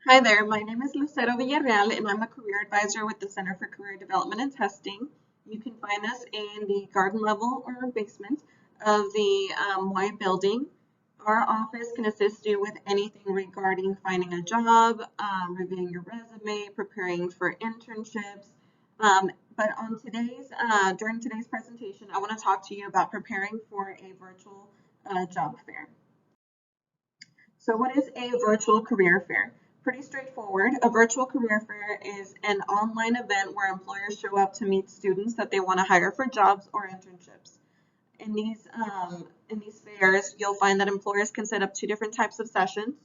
Hi there, my name is Lucero Villarreal and I'm a career advisor with the Center for Career Development and Testing. You can find us in the garden level or basement of the Y building. Our office can assist you with anything regarding finding a job, reviewing your resume, preparing for internships. But during today's presentation, I want to talk to you about preparing for a virtual job fair. So what is a virtual career fair? Pretty straightforward. A virtual career fair is an online event where employers show up to meet students that they want to hire for jobs or internships. In these fairs, you'll find that employers can set up two different types of sessions.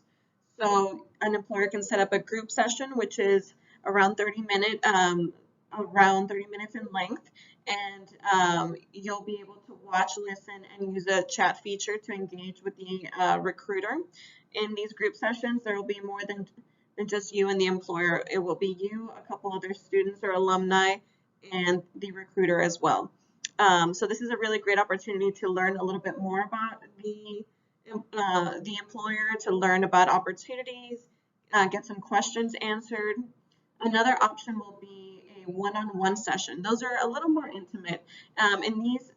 So an employer can set up a group session, which is around 30 minutes in length, and you'll be able to watch, listen, and use a chat feature to engage with the recruiter. In these group sessions, there will be more than just you and the employer. It will be you, a couple other students or alumni, and the recruiter as well. So this is a really great opportunity to learn a little bit more about the employer, to learn about opportunities, get some questions answered. Another option will be a one-on-one session. Those are a little more intimate. In these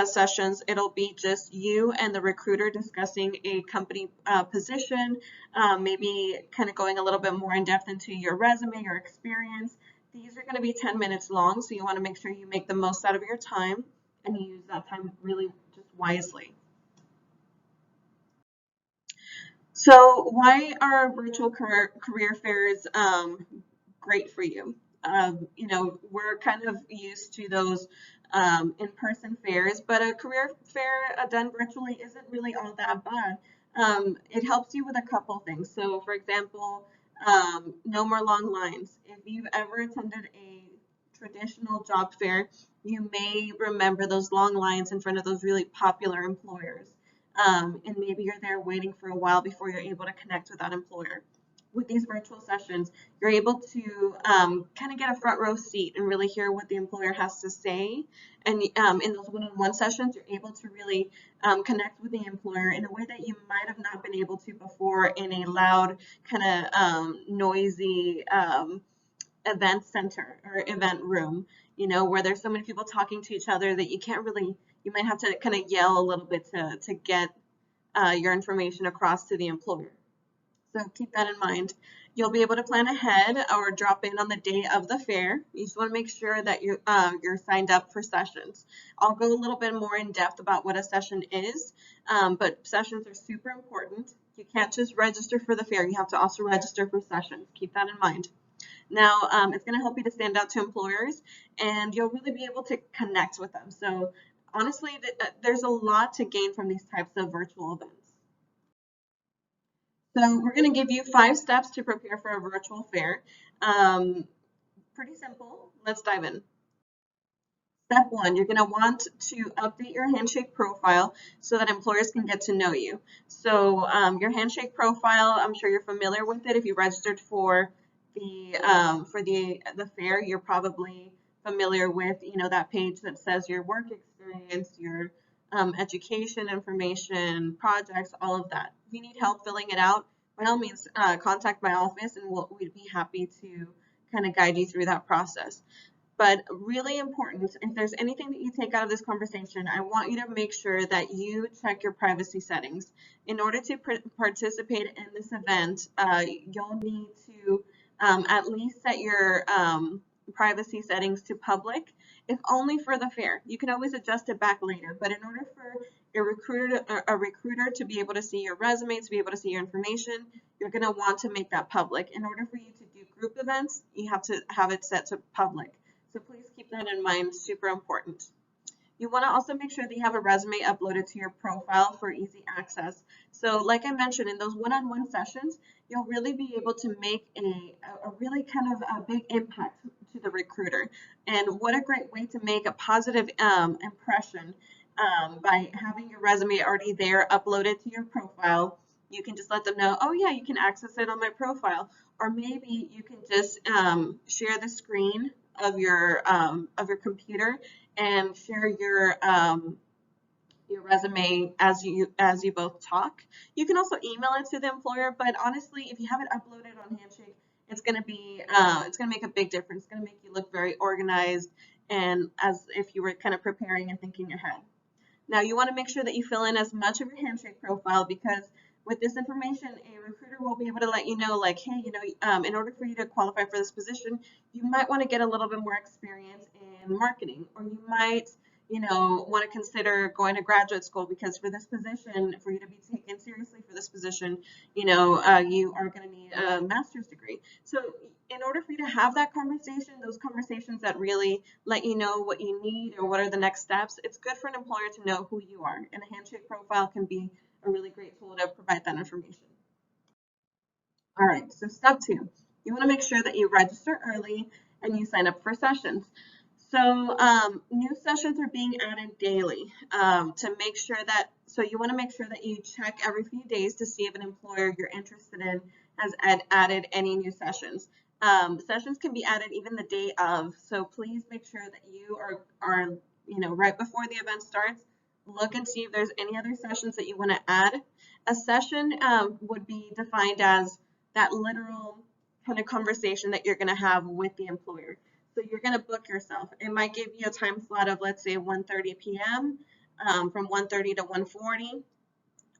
sessions, it'll be just you and the recruiter discussing a company position, maybe kind of going a little bit more in depth into your resume, your experience. These are going to be 10 minutes long, so you want to make sure you make the most out of your time and you use that time really just wisely. So, why are virtual career fairs great for you? We're kind of used to those in-person fairs, but a career fair done virtually isn't really all that bad. It helps you with a couple things. So, for example, no more long lines. If you've ever attended a traditional job fair, you may remember those long lines in front of those really popular employers. And maybe you're there waiting for a while before you're able to connect with that employer. With these virtual sessions, you're able to kind of get a front row seat and really hear what the employer has to say. And in those one-on-one sessions, you're able to really connect with the employer in a way that you might have not been able to before in a loud, kind of noisy event center or event room, where there's so many people talking to each other that you might have to kind of yell a little bit to get your information across to the employer. So keep that in mind. You'll be able to plan ahead or drop in on the day of the fair. You just want to make sure that you're signed up for sessions. I'll go a little bit more in depth about what a session is, but sessions are super important. You can't just register for the fair. You have to also register for sessions. Keep that in mind. Now, it's going to help you to stand out to employers, and you'll really be able to connect with them. So honestly, there's a lot to gain from these types of virtual events. So we're going to give you 5 steps to prepare for a virtual fair. Um, Pretty simple. Let's dive in. Step one, you're going to want to update your Handshake profile so that employers can get to know you. So your Handshake profile, I'm sure you're familiar with it. If you registered for the fair, you're probably familiar with that page that says your work experience, your education information, projects, all of that. If you need help filling it out, by all means, contact my office, and we'd be happy to kind of guide you through that process. But really important, if there's anything that you take out of this conversation, I want you to make sure that you check your privacy settings. In order to participate in this event, you'll need to at least set your privacy settings to public, if only for the fair. You can always adjust it back later, but in order for a recruiter to be able to see your resume, to be able to see your information, you're going to want to make that public. In order for you to do group events, you have to have it set to public. So please keep that in mind, super important. You want to also make sure that you have a resume uploaded to your profile for easy access. So like I mentioned, in those one-on-one sessions, you'll really be able to make a really kind of a big impact to the recruiter. And what a great way to make a positive impression by having your resume already there uploaded to your profile. You can just let them know, oh yeah, you can access it on my profile. Or maybe you can just share the screen of your computer and share your resume as you both talk. You can also email it to the employer, but honestly, if you have it uploaded on Handshake, it's gonna make a big difference. It's gonna make you look very organized and as if you were kind of preparing and thinking ahead. Now, you want to make sure that you fill in as much of your Handshake profile because with this information, a recruiter will be able to let you know, like, hey, in order for you to qualify for this position, you might want to get a little bit more experience in marketing, or you might, want to consider going to graduate school because for this position, for you to be taken seriously for this position, you are going to need a master's degree. So, in order for you to have that conversation, those conversations that really let you know what you need or what are the next steps, it's good for an employer to know who you are. And a Handshake profile can be a really great tool to provide that information. All right, so step 2, you want to make sure that you register early and you sign up for sessions. So new sessions are being added daily so you want to make sure that you check every few days to see if an employer you're interested in has added any new sessions. Sessions can be added even the day of, so please make sure that you are right before the event starts, look and see if there's any other sessions that you want to add. A session would be defined as that literal kind of conversation that you're going to have with the employer. So you're going to book yourself. It might give you a time slot of, let's say, 1:30 p.m., from 1:30 to 1:40,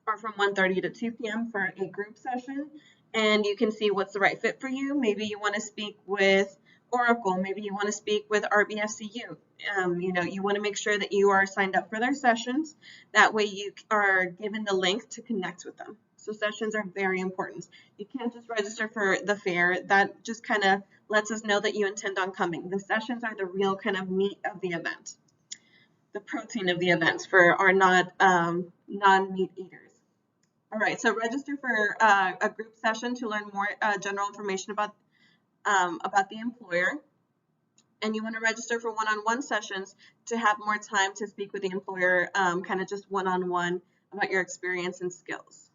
or from 1:30 to 2 p.m. for a group session. And you can see what's the right fit for you. Maybe you want to speak with Oracle. Maybe you want to speak with RBSCU. You want to make sure that you are signed up for their sessions. That way you are given the link to connect with them. So sessions are very important. You can't just register for the fair. That just kind of lets us know that you intend on coming. The sessions are the real kind of meat of the event, the protein of the events for our non-meat eaters. All right, so register for a group session to learn more general information about the employer. And you want to register for one-on-one sessions to have more time to speak with the employer, kind of just one-on-one about your experience and skills.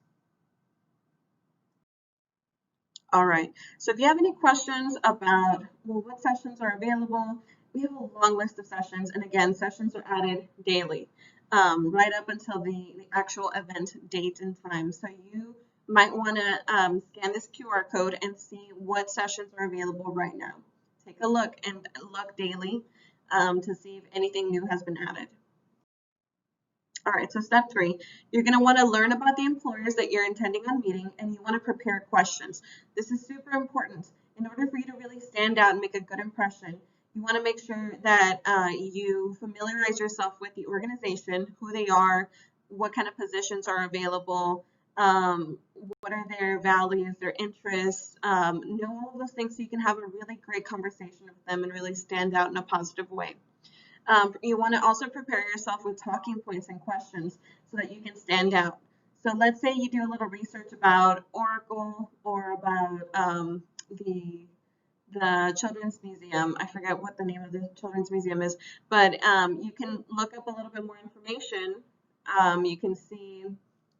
All right, so if you have any questions about, what sessions are available, we have a long list of sessions, and again, sessions are added daily, right up until the actual event date and time. So you might want to scan this QR code and see what sessions are available right now. Take a look and look daily to see if anything new has been added. All right, so step 3, you're going to want to learn about the employers that you're intending on meeting, and you want to prepare questions. This is super important. In order for you to really stand out and make a good impression, you want to make sure that you familiarize yourself with the organization, who they are, what kind of positions are available, what are their values, their interests, know all of those things so you can have a really great conversation with them and really stand out in a positive way. You want to also prepare yourself with talking points and questions so that you can stand out. So let's say you do a little research about Oracle or about the Children's Museum. I forget what the name of the Children's Museum is, but you can look up a little bit more information. You can see,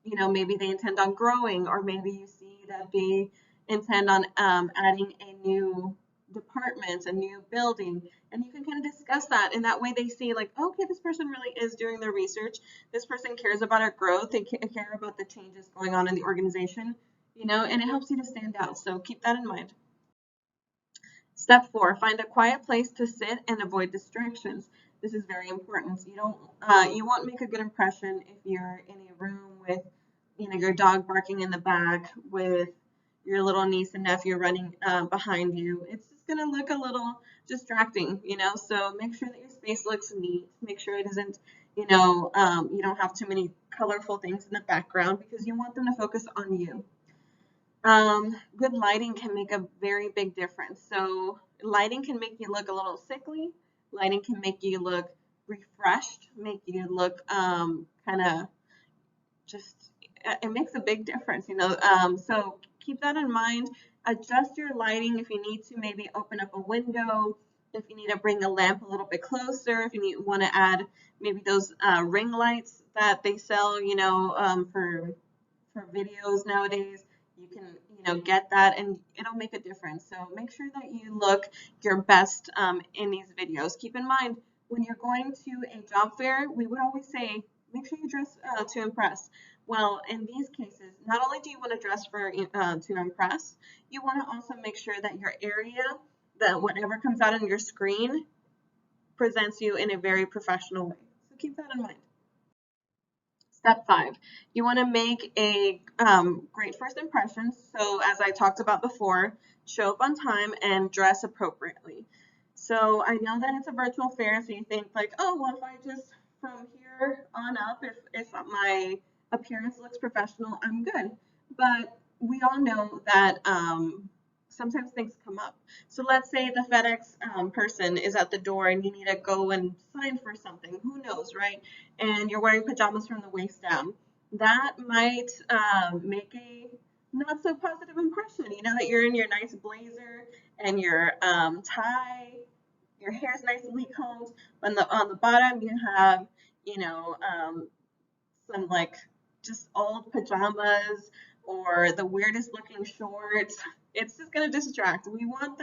maybe they intend on growing, or maybe you see that they intend on adding a new department, a new building, and you can kind of discuss that. And that way they see, like, okay, this person really is doing their research. This person cares about our growth. They care about the changes going on in the organization, and it helps you to stand out. So keep that in mind. Step 4, find a quiet place to sit and avoid distractions. This is very important. You won't make a good impression if you're in a room with, your dog barking in the back, with your little niece and nephew running behind you. It's just going to look a little distracting, so make sure that your space looks neat. Make sure it isn't, you don't have too many colorful things in the background because you want them to focus on you. Good lighting can make a very big difference. So lighting can make you look a little sickly. Lighting can make you look refreshed, make you look kind of just, it makes a big difference, so keep that in mind. Adjust your lighting if you need to, maybe open up a window, if you need to bring the lamp a little bit closer, if you want to add maybe those ring lights that they sell, for videos nowadays. You can, get that, and it'll make a difference. So make sure that you look your best in these videos. Keep in mind, when you're going to a job fair, we would always say, Make sure you dress to impress. Well, in these cases, not only do you want to dress to impress, you want to also make sure that your area, that whatever comes out on your screen, presents you in a very professional way. So keep that in mind. Step 5, you want to make a great first impression. So as I talked about before, show up on time and dress appropriately. So I know that it's a virtual fair, so you think like, oh, well, if I just from here on up, if my appearance looks professional, I'm good. But we all know that sometimes things come up. So let's say the FedEx person is at the door and you need to go and sign for something. Who knows, right? And you're wearing pajamas from the waist down. That might make a not so positive impression. You know that you're in your nice blazer and your tie, your hair's nicely combed. On the bottom, you have, you know, some like just old pajamas or the weirdest looking shorts. It's just going to distract. We want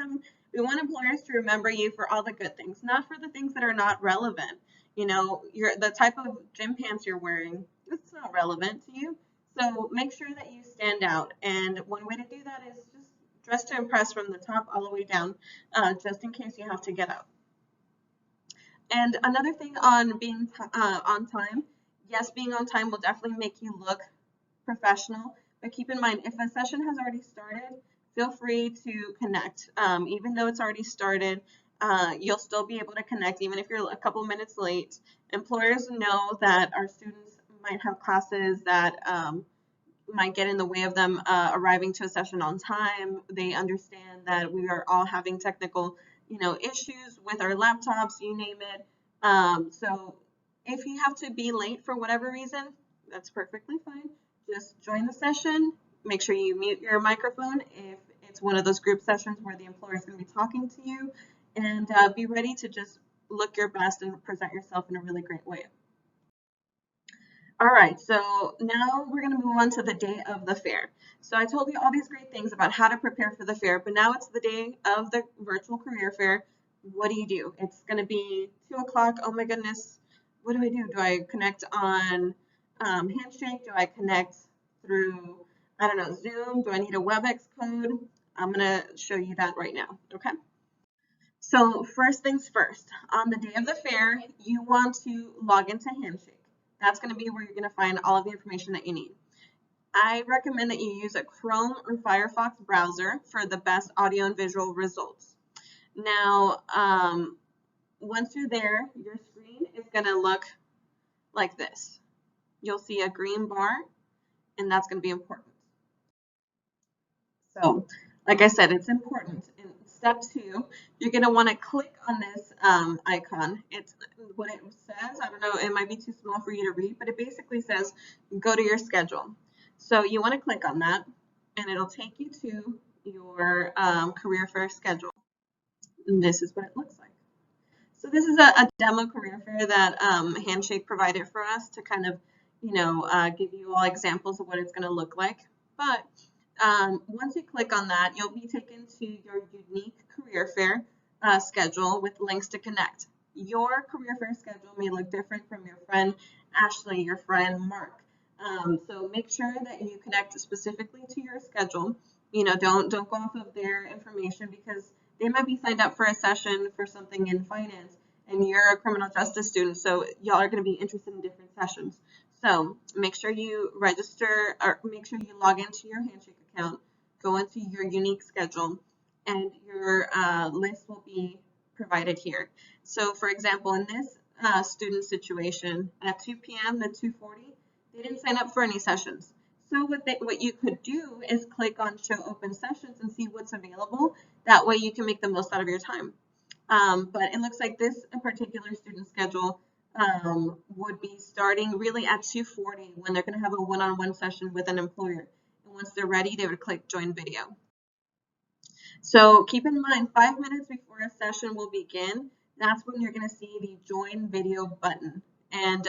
employers to remember you for all the good things, not for the things that are not relevant. You know, the type of gym pants you're wearing, it's not relevant to you. So make sure that you stand out. And one way to do that is just dress to impress from the top all the way down, just in case you have to get up. And another thing on being on time, yes, being on time will definitely make you look professional, but keep in mind if a session has already started, feel free to connect. Even though it's already started, you'll still be able to connect even if you're a couple minutes late. Employers know that our students might have classes that might get in the way of them arriving to a session on time. They understand that we are all having technical, issues with our laptops, you name it. So if you have to be late for whatever reason, that's perfectly fine. Just join the session. Make sure you mute your microphone if it's one of those group sessions where the employer is going to be talking to you, and be ready to just look your best and present yourself in a really great way. All right, so now we're going to move on to the day of the fair. So I told you all these great things about how to prepare for the fair, but now it's the day of the virtual career fair. What do? It's going to be 2 o'clock. Oh my goodness, what do? Do I connect on Handshake? Do I connect through, I don't know, Zoom? Do I need a WebEx code? I'm going to show you that right now, okay? So first things first, on the day of the fair, you want to log into Handshake. That's going to be where you're going to find all of the information that you need. I recommend that you use a Chrome or Firefox browser for the best audio and visual results. Now, once you're there, your screen is going to look like this. You'll see a green bar, and that's going to be important. So, like I said, it's important. In step 2, you're going to want to click on this icon. It's what it says. I don't know, it might be too small for you to read, but it basically says go to your schedule. So you want to click on that, and it'll take you to your career fair schedule. And this is what it looks like. So this is a demo career fair that Handshake provided for us to kind of, give you all examples of what it's going to look like. But once you click on that, you'll be taken to your unique career fair schedule with links to connect. Your career fair schedule may look different from your friend Ashley, your friend Mark. So make sure that you connect specifically to your schedule. Don't go off of their information because they might be signed up for a session for something in finance and you're a criminal justice student, so y'all are going to be interested in different sessions. So make sure you register or make sure you log into your Handshake account, go into your unique schedule, and your list will be provided here. So for example, in this student situation at 2 p.m. to 2:40, they didn't sign up for any sessions. So what you could do is click on show open sessions and see what's available. That way you can make the most out of your time. But it looks like this particular student schedule would be starting really at 2:40 when they're going to have a one-on-one session with an employer. And once they're ready, they would click join video. So keep in mind, 5 minutes before a session will begin, that's when you're going to see the join video button. And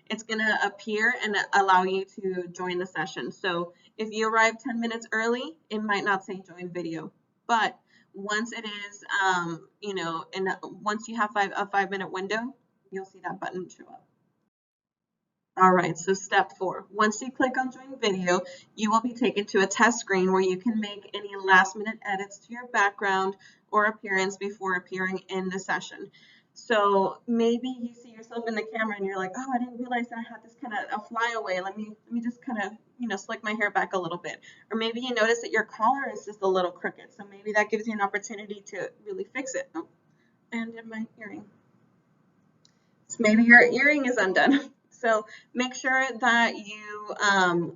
it's going to appear and allow you to join the session. So if you arrive 10 minutes early, it might not say join video. But once it is, and once you have a 5-minute window, you'll see that button show up. All right, so step 4. Once you click on join video, you will be taken to a test screen where you can make any last minute edits to your background or appearance before appearing in the session. So maybe you see yourself in the camera and you're like, oh, I didn't realize that I had this kind of a flyaway. Let me just kind of, slick my hair back a little bit. Or maybe you notice that your collar is just a little crooked. So maybe that gives you an opportunity to really fix it. Oh, and in my earring. So maybe your earring is undone. So make sure that you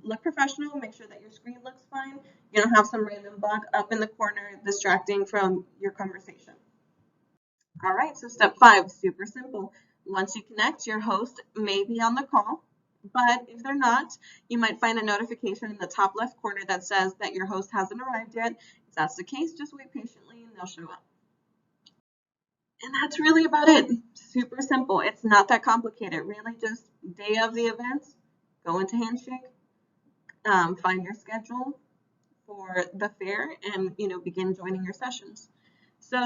look professional, make sure that your screen looks fine. You don't have some random bug up in the corner distracting from your conversation. All right, so step 5, super simple. Once you connect, your host may be on the call, but if they're not, you might find a notification in the top left corner that says that your host hasn't arrived yet. If that's the case, just wait patiently and they'll show up. And that's really about it. Super simple. It's not that complicated. Really, just day of the event, go into Handshake, find your schedule for the fair, and begin joining your sessions. So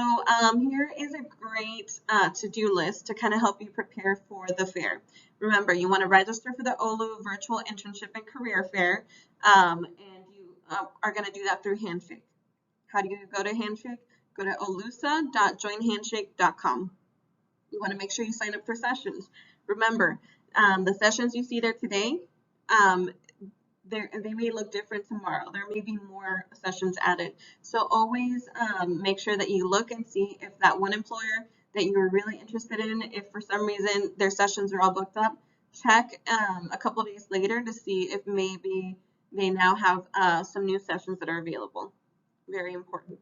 here is a great to-do list to kind of help you prepare for the fair. Remember, you want to register for the OLU Virtual Internship and Career Fair, and you are going to do that through Handshake. How do you go to Handshake? Go to olusa.joinhandshake.com. You want to make sure you sign up for sessions. Remember, the sessions you see there today, they may look different tomorrow. There may be more sessions added. So always make sure that you look and see if that one employer that you were really interested in, if for some reason their sessions are all booked up, check a couple days later to see if maybe they now have some new sessions that are available. Very important.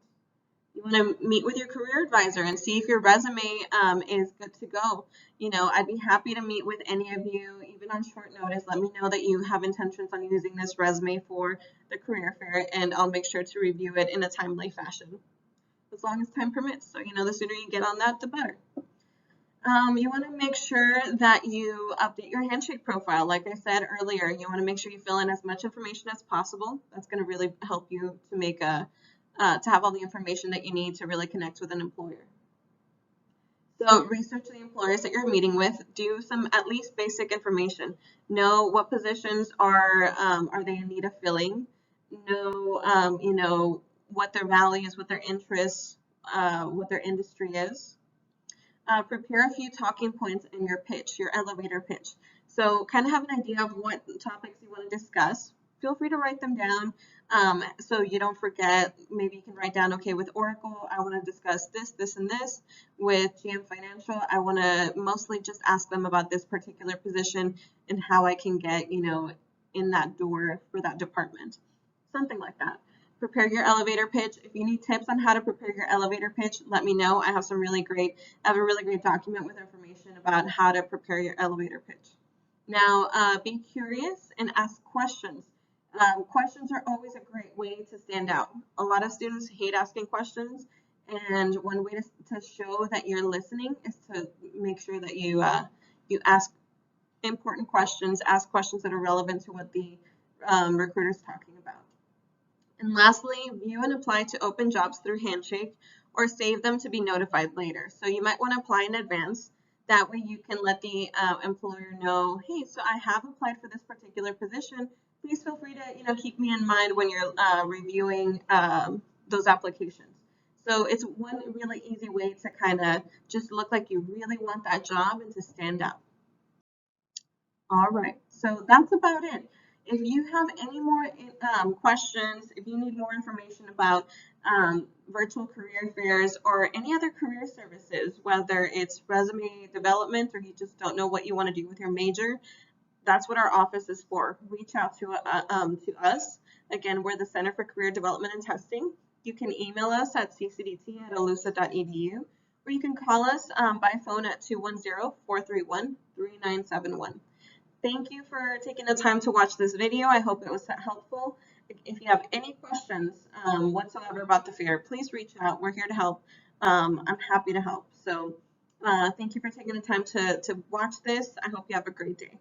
You want to meet with your career advisor and see if your resume is good to go. I'd be happy to meet with any of you, even on short notice. Let me know that you have intentions on using this resume for the career fair, and I'll make sure to review it in a timely fashion, as long as time permits. So, the sooner you get on that, the better. You want to make sure that you update your Handshake profile. Like I said earlier, you want to make sure you fill in as much information as possible. That's going to really help you to make to have all the information that you need to really connect with an employer. So research the employers that you're meeting with. Do some at least basic information. Know what positions are they in need of filling. Know what their values, what their interests, what their industry is. Prepare a few talking points in your pitch, your elevator pitch. So kind of have an idea of what topics you want to discuss. Feel free to write them down so you don't forget. Maybe you can write down, okay, with Oracle, I want to discuss this, this, and this. With GM Financial, I want to mostly just ask them about this particular position and how I can get, in that door for that department. Something like that. Prepare your elevator pitch. If you need tips on how to prepare your elevator pitch, let me know. I have a really great document with information about how to prepare your elevator pitch. Now, be curious and ask questions. Questions are always a great way to stand out. A lot of students hate asking questions, and one way to show that you're listening is to make sure that you ask important questions, ask questions that are relevant to what the recruiter is talking about. And lastly, view and apply to open jobs through Handshake or save them to be notified later. So you might want to apply in advance. That way you can let the employer know, hey, so I have applied for this particular position. Please feel free to keep me in mind when you're reviewing those applications. So it's one really easy way to kind of just look like you really want that job and to stand out. All right, so that's about it. If you have any more questions, if you need more information about virtual career fairs or any other career services, whether it's resume development or you just don't know what you want to do with your major, that's what our office is for. Reach out to us. Again, we're the Center for Career Development and Testing. You can email us at ccdt@olusa.edu, or you can call us by phone at 210-431-3971. Thank you for taking the time to watch this video. I hope it was helpful. If you have any questions whatsoever about the fair, please reach out. We're here to help. I'm happy to help. So thank you for taking the time to watch this. I hope you have a great day.